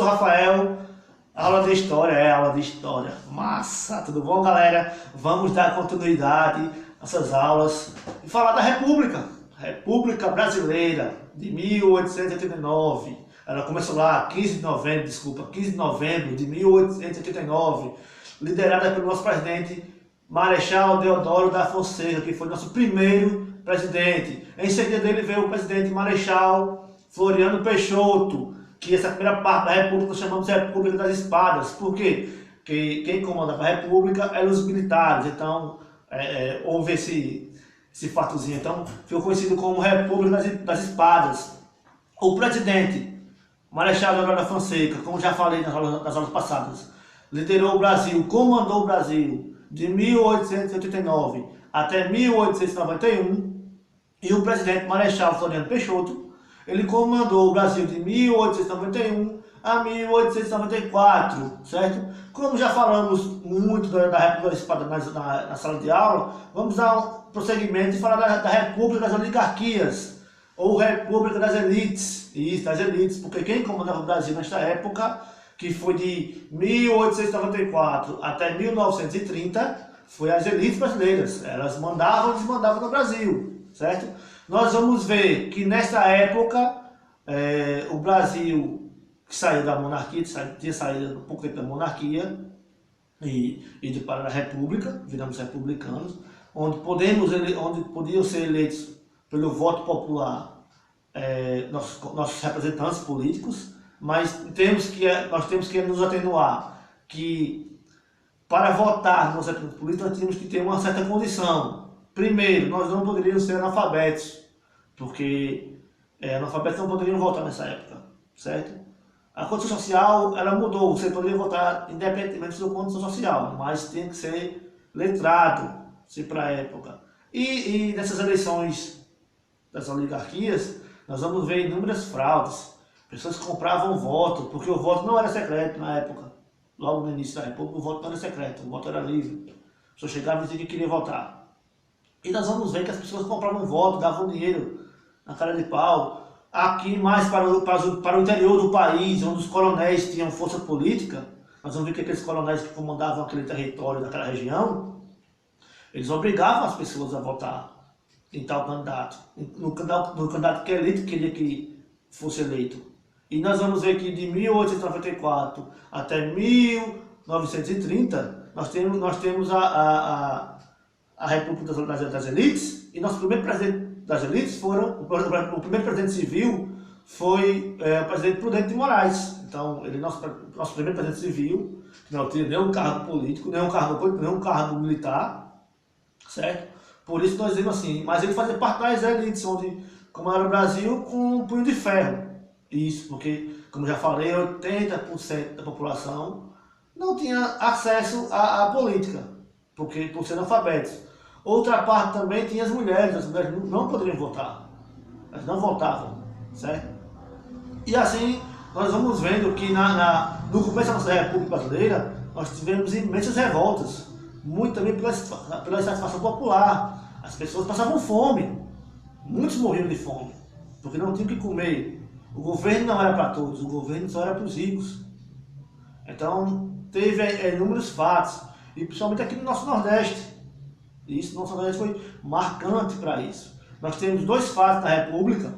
professor Rafael, aula de história, massa, tudo bom, galera? Vamos dar continuidade a essas aulas e falar da República Brasileira de 1889. Ela começou lá, 15 de novembro de 1889, liderada pelo nosso presidente Marechal Deodoro da Fonseca, que foi nosso primeiro presidente. Em seguida dele veio o presidente Marechal Floriano Peixoto, que essa primeira parte da República nós chamamos de República das Espadas. Por quê? Porque quem comandava a República eram os militares, então houve esse fatozinho, então ficou conhecido como República das Espadas. O presidente Marechal Deodoro da Fonseca, como já falei nas aulas passadas, liderou o Brasil, comandou o Brasil de 1889 até 1891, e o presidente Marechal Floriano Peixoto, ele comandou o Brasil de 1891 a 1894, certo? Como já falamos muito da República das Espadas na sala de aula, vamos dar um prosseguimento e falar da República das Oligarquias, ou República das Elites, isso, das elites, porque quem comandava o Brasil nesta época, que foi de 1894 até 1930, foi as elites brasileiras. Elas mandavam e desmandavam no Brasil, certo? Nós vamos ver que nessa época, o Brasil, que saiu da monarquia, tinha saído um pouco tempo da monarquia, e para a República, viramos republicanos, onde podiam ser eleitos pelo voto popular nossos representantes políticos, mas nós temos que nos atenuar que para votar nos representantes políticos nós tínhamos que ter uma certa condição. Primeiro, nós não poderíamos ser analfabetos, porque analfabetos não poderiam votar nessa época, certo? A condição social, ela mudou, você poderia votar independentemente da condição social, mas tem que ser letrado, se para a época. E nessas eleições das oligarquias, nós vamos ver inúmeras fraudes. Pessoas que compravam voto, porque o voto não era secreto na época. Logo no início da República, o voto não era secreto, o voto era livre. A pessoa chegava e dizia que queria votar. E nós vamos ver que as pessoas compravam voto, davam dinheiro na cara de pau. Aqui mais para o interior do país, onde os coronéis tinham força política, nós vamos ver que aqueles coronéis que comandavam aquele território daquela região, eles obrigavam as pessoas a votar em tal candidato, no candidato que a elite queria que fosse eleito. E nós vamos ver que de 1894 até 1930, nós temos a República das Elites, e nosso primeiro presidente das elites o primeiro presidente civil foi o presidente Prudente de Moraes. Então, nosso primeiro presidente civil, que não tinha nenhum cargo político, nenhum cargo militar, certo? Por isso nós dizemos assim, mas ele fazia parte das elites, onde, como era o Brasil, com um punho de ferro. Isso, porque, como já falei, 80% da população não tinha acesso à política, por ser analfabetos. Outra parte também tinha as mulheres não poderiam votar, elas não votavam, certo? E assim, nós vamos vendo que no começo da nossa República Brasileira, nós tivemos imensas revoltas, muito também pela insatisfação popular. As pessoas passavam fome, muitos morriam de fome, porque não tinham o que comer. O governo não era para todos, o governo só era para os ricos. Então, teve inúmeros fatos, e principalmente aqui no nosso Nordeste. E isso, nosso Nordeste foi marcante para isso. Nós temos dois fatos da República,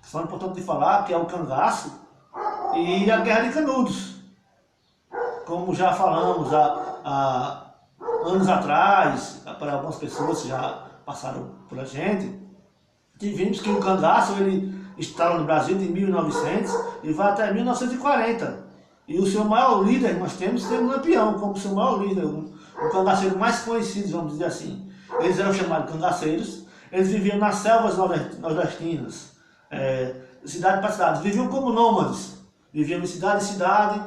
que são importantes de falar, que é o cangaço e a Guerra de Canudos. Como já falamos há anos atrás, para algumas pessoas que já passaram por a gente, vimos que o cangaço ele instala no Brasil de 1900 e vai até 1940. E o seu maior líder, nós temos Lampião como seu maior líder, o cangaceiro mais conhecido, vamos dizer assim. Eles eram chamados cangaceiros, eles viviam nas selvas nordestinas, cidade para cidade, viviam como nômades, viviam de cidade em cidade,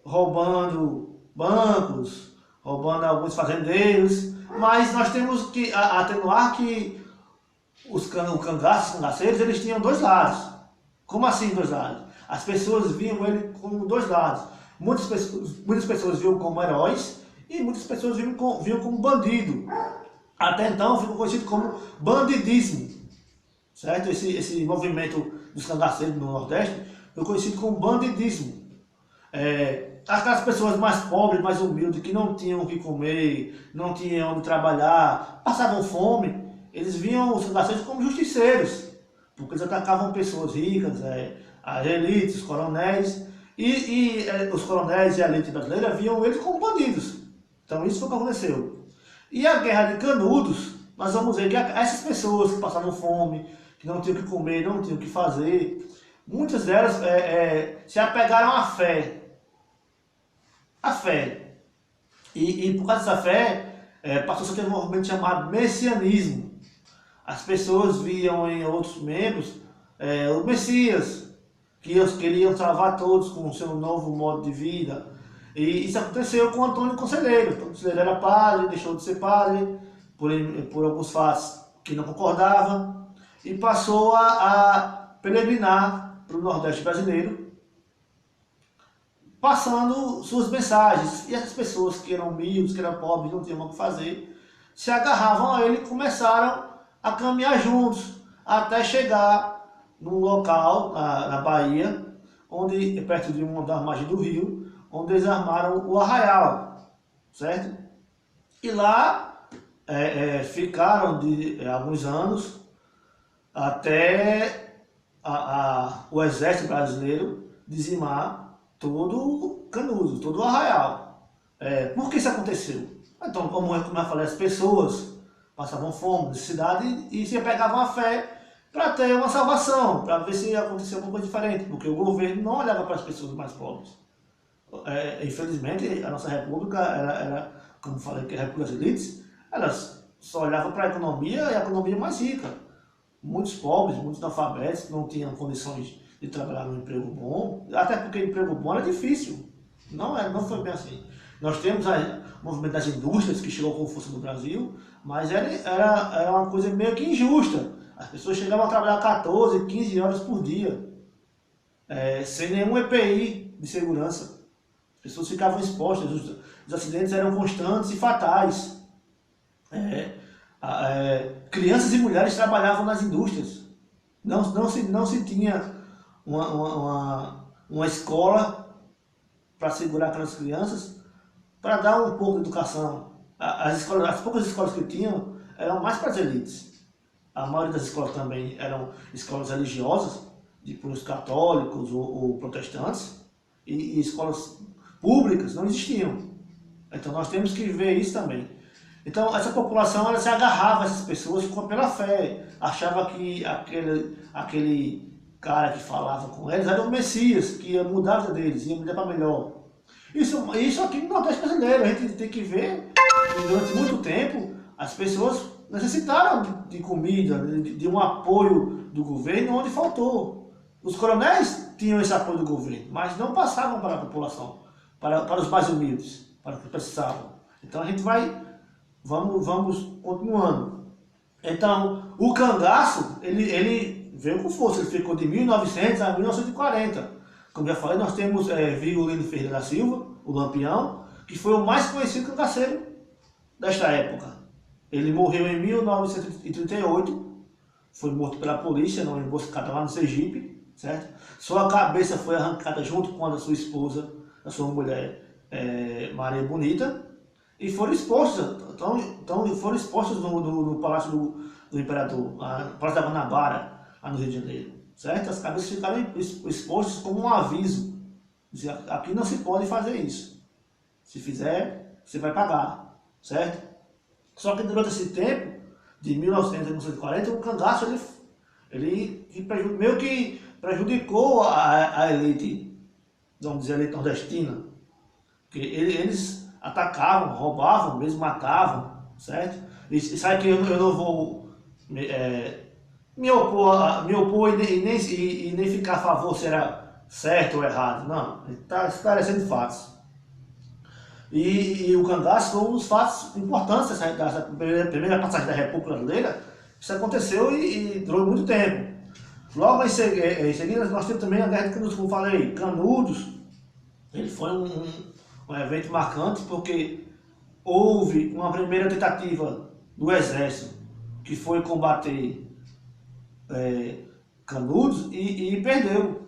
roubando bancos, roubando alguns fazendeiros, mas nós temos que atenuar que os cangaceiros, eles tinham dois lados. Como assim dois lados? As pessoas viam ele como dois lados. Muitas pessoas viam como heróis e muitas pessoas viam como bandido. Até então ficou conhecido como bandidismo, certo? Esse movimento dos cangaceiros no Nordeste foi conhecido como bandidismo. Aquelas pessoas mais pobres, mais humildes, que não tinham o que comer, não tinham onde trabalhar, passavam fome, eles viam os cangaceiros como justiceiros, porque eles atacavam pessoas ricas, as elites, os coronéis, os coronéis e a elite brasileira viam eles como bandidos. Então isso foi o que aconteceu. E a Guerra de Canudos, nós vamos ver que essas pessoas que passavam fome, que não tinham o que comer, não tinham o que fazer, muitas delas se apegaram à fé. A fé. E por causa dessa fé, passou a ter um movimento chamado messianismo. As pessoas viam em outros membros o Messias, que eles queriam salvar todos com o seu novo modo de vida. E isso aconteceu com Antônio Conselheiro. Antônio Conselheiro era padre, deixou de ser padre por alguns fatos que não concordava e passou a peregrinar para o Nordeste brasileiro, passando suas mensagens. E essas pessoas que eram humildes, que eram pobres, não tinham o que fazer, se agarravam a ele e começaram a caminhar juntos, até chegar num local na Bahia, perto de uma das margens do rio, onde eles armaram o arraial, certo? E lá ficaram alguns anos, até o exército brasileiro dizimar todo Canudos, todo o arraial. Por que isso aconteceu? Então, como eu falei, as pessoas passavam fome, necessidade e se apegavam à fé para ter uma salvação, para ver se acontecia alguma coisa diferente, porque o governo não olhava para as pessoas mais pobres. Infelizmente, a nossa república era, como falei, que a república das elites, elas só olhavam para a economia e a economia mais rica. Muitos pobres, muitos analfabetos, não tinham condições de trabalhar num emprego bom, até porque emprego bom era difícil. Não foi bem assim. Nós temos o movimento das indústrias que chegou com força no Brasil, mas era uma coisa meio que injusta. As pessoas chegavam a trabalhar 14, 15 horas por dia, sem nenhum EPI de segurança. As pessoas ficavam expostas, os acidentes eram constantes e fatais. Crianças e mulheres trabalhavam nas indústrias. Não se tinha uma escola para segurar aquelas crianças, para dar um pouco de educação. As poucas escolas que tinham eram mais para as elites. A maioria das escolas também eram escolas religiosas, para os católicos ou protestantes, e escolas públicas não existiam. Então nós temos que ver isso também. Então essa população ela se agarrava a essas pessoas pela fé, achava que aquele cara que falava com eles era o Messias, que ia mudar a vida deles, ia mudar para melhor. Isso aqui no Nordeste brasileiro, a gente tem que ver que durante muito tempo as pessoas necessitaram de comida, de um apoio do governo onde faltou. Os coronéis tinham esse apoio do governo, mas não passavam para a população, para os mais humildes, para os que precisavam. Então a gente vamos continuando. Então o cangaço, ele veio com força, ele ficou de 1900 a 1940. Como já falei, nós temos Virgulino Ferreira da Silva, o Lampião, que foi o mais conhecido cangaceiro desta época. Ele morreu em 1938, foi morto pela polícia, numa emboscada lá no Sergipe, certo? Sua cabeça foi arrancada junto com a da sua esposa, da sua mulher, Maria Bonita, e foram expostos, foram expostos no Palácio do Imperador, no Palácio da Guanabara, lá no Rio de Janeiro, certo? As cabeças ficaram expostas como um aviso, dizia, aqui não se pode fazer isso, se fizer, você vai pagar, certo? Só que durante esse tempo, de 1900 a 1940, o cangaço ele meio que prejudicou a elite, vamos dizer, a elite nordestina. Porque eles atacavam, roubavam, mesmo matavam, certo? E sabe que eu não vou me opor e nem ficar a favor se era certo ou errado. Não, ele está esclarecendo fatos. E o cangaço foi um dos fatos importantes dessa primeira passagem da República Brasileira. Isso aconteceu e durou muito tempo. Logo em seguida, nós temos também a Guerra de Canudos, como falei. Canudos, ele foi um evento marcante porque houve uma primeira tentativa do Exército, que foi combater Canudos e perdeu.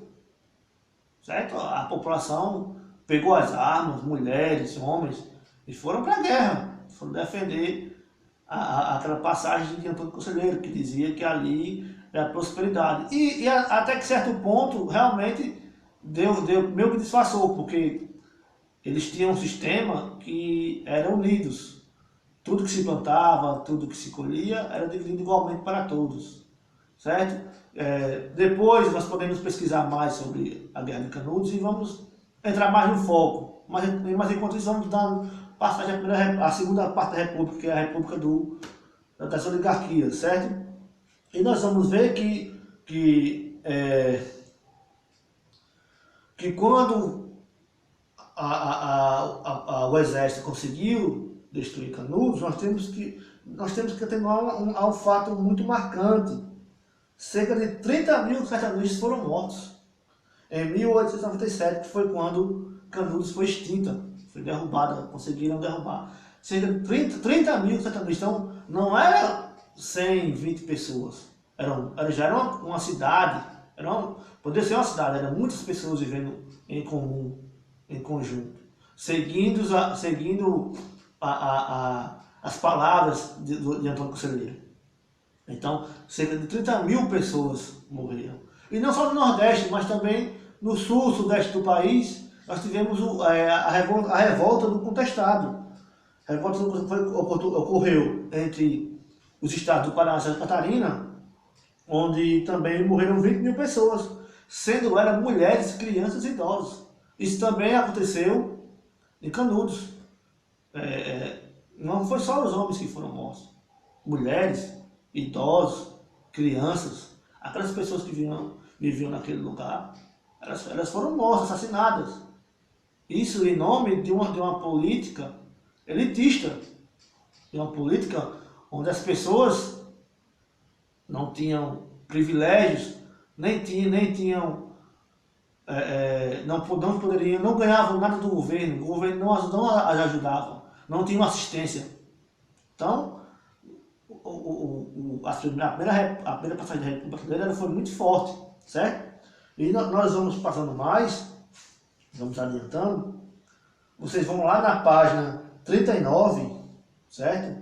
certo? A população pegou as armas, mulheres, homens, e foram para a guerra, foram defender aquela passagem de Antônio Conselheiro, que dizia que ali era prosperidade. Até que certo ponto, realmente, meio que disfarçou, porque eles tinham um sistema que era unidos. Tudo que se plantava, tudo que se colhia, era dividido igualmente para todos, certo? Depois nós podemos pesquisar mais sobre a Guerra de Canudos e vamos entrar mais no foco. Mas enquanto isso, vamos dar passagem à segunda parte da República, que é a República das Oligarquias, certo? E nós vamos ver que quando o exército conseguiu destruir Canudos, nós temos que atenuar um fato muito marcante. Cerca de 30 mil sertanejos foram mortos em 1897, que foi quando Canudos foi extinta, foi derrubada, conseguiram derrubar. Cerca de 30 mil sertanejos, então não era 120 pessoas, já era uma cidade, poderia ser uma cidade, eram muitas pessoas vivendo em comum, em conjunto, seguindo as palavras de Antônio Conselheiro. Então, cerca de 30 mil pessoas morreram. E não só no Nordeste, mas também no Sul, Sudeste do país, nós tivemos a revolta do Contestado. A revolta do Contestado ocorreu entre os estados do Paraná e Santa Catarina, onde também morreram 20 mil pessoas, sendo elas mulheres, crianças e idosos. Isso também aconteceu em Canudos. Não foi só os homens que foram mortos. Mulheres, idosos, crianças, aquelas pessoas que viviam naquele lugar, elas foram mortas, assassinadas. Isso em nome de uma política elitista, de uma política onde as pessoas não tinham privilégios, não ganhavam nada do governo, o governo não as ajudava, não tinham assistência. Então, a primeira passagem da República Brasileira foi muito forte, certo? E nós vamos passando mais, vamos adiantando. Vocês vão lá na página 39, certo?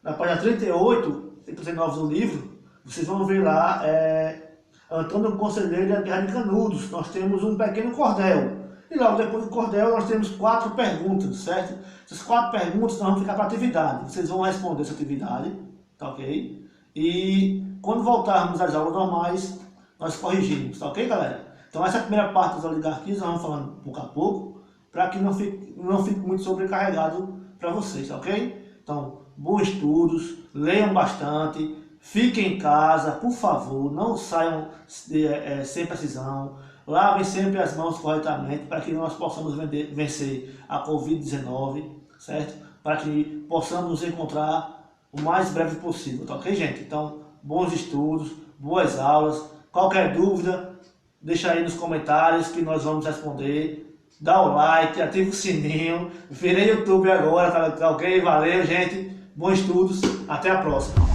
Na página 38 e 39 do livro, vocês vão ver lá Antônio Conselheiro da Guerra de Canudos. Nós temos um pequeno cordel. E logo depois do cordel nós temos 4 perguntas, certo? Essas 4 perguntas nós vamos ficar para a atividade. Vocês vão responder essa atividade, tá ok? E quando voltarmos às aulas normais, nós corrigimos, tá ok, galera? Então essa é a primeira parte das oligarquias, nós vamos falando pouco a pouco, para que não fique muito sobrecarregado para vocês, tá ok? Então, bons estudos, leiam bastante, fiquem em casa, por favor, não saiam sem precisão, lavem sempre as mãos corretamente para que nós possamos vencer a Covid-19, certo? Para que possamos nos encontrar o mais breve possível, tá ok, gente? Então, bons estudos, boas aulas, qualquer dúvida, deixa aí nos comentários que nós vamos responder. Dá o like, ativa o sininho, virei YouTube agora, tá ok? Valeu, gente, bons estudos, até a próxima.